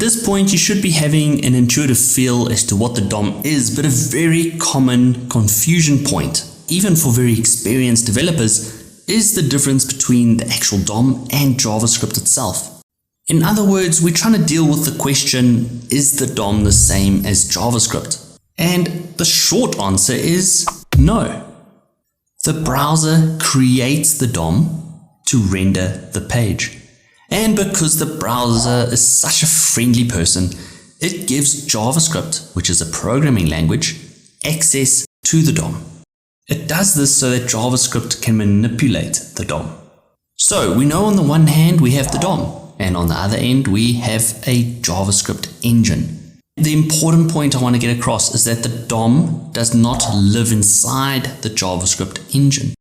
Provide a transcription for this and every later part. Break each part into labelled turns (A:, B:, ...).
A: At this point, you should be having an intuitive feel as to what the DOM is, but a very common confusion point, even for very experienced developers, is the difference between the actual DOM and JavaScript itself. In other words, we're trying to deal with the question, is the DOM the same as JavaScript? And the short answer is no. The browser creates the DOM to render the page. And because the browser is such a friendly person, it gives JavaScript, which is a programming language, access to the DOM. It does this so that JavaScript can manipulate the DOM. So we know on the one hand we have the DOM, and on the other end we have a JavaScript engine. The important point I want to get across is that the DOM does not live inside the JavaScript engine.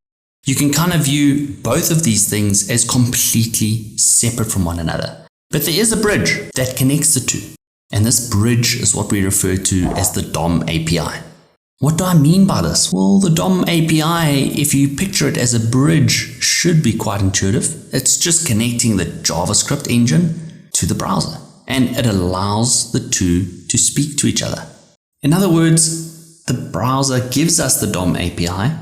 A: You can kind of view both of these things as completely separate from one another. But there is a bridge that connects the two. And this bridge is what we refer to as the DOM API. What do I mean by this? Well, the DOM API, if you picture it as a bridge, should be quite intuitive. It's just connecting the JavaScript engine to the browser. And it allows the two to speak to each other. In other words, the browser gives us the DOM API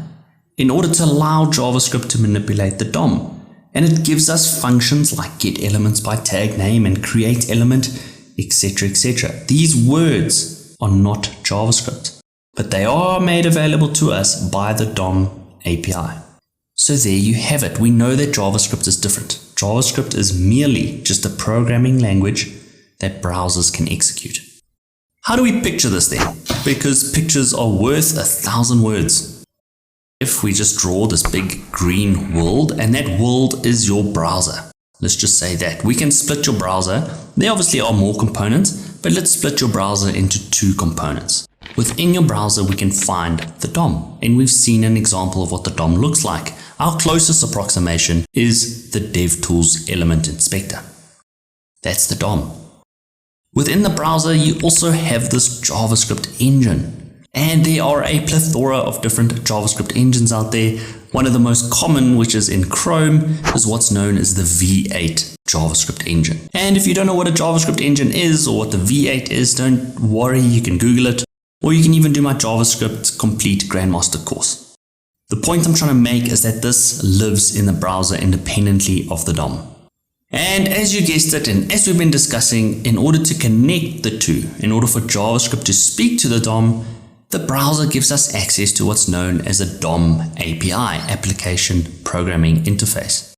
A: in order to allow JavaScript to manipulate the DOM. And it gives us functions like getElementsByTagName and createElement, etc., etc. These words are not JavaScript, but they are made available to us by the DOM API. So there you have it. We know that JavaScript is different. JavaScript is merely just a programming language that browsers can execute. How do we picture this then? Because pictures are worth 1,000 words. If we just draw this big green world, and that world is your browser. Let's just say that. We can split your browser. There obviously are more components, but let's split your browser into two components. Within your browser, we can find the DOM, and we've seen an example of what the DOM looks like. Our closest approximation is the DevTools Element Inspector. That's the DOM. Within the browser, you also have this JavaScript engine. And there are a plethora of different JavaScript engines out there. One of the most common, which is in Chrome, is what's known as the V8 JavaScript engine. And if you don't know what a JavaScript engine is or what the V8 is, don't worry, you can Google it. Or you can even do my JavaScript Complete Grandmaster course. The point I'm trying to make is that this lives in the browser independently of the DOM. And as you guessed it, and as we've been discussing, in order to connect the two, in order for JavaScript to speak to the DOM, the browser gives us access to what's known as a DOM API, Application Programming Interface.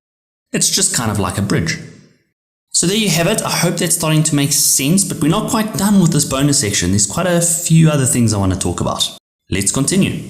A: It's just kind of like a bridge. So there you have it. I hope that's starting to make sense, but we're not quite done with this bonus section. There's quite a few other things I want to talk about. Let's continue.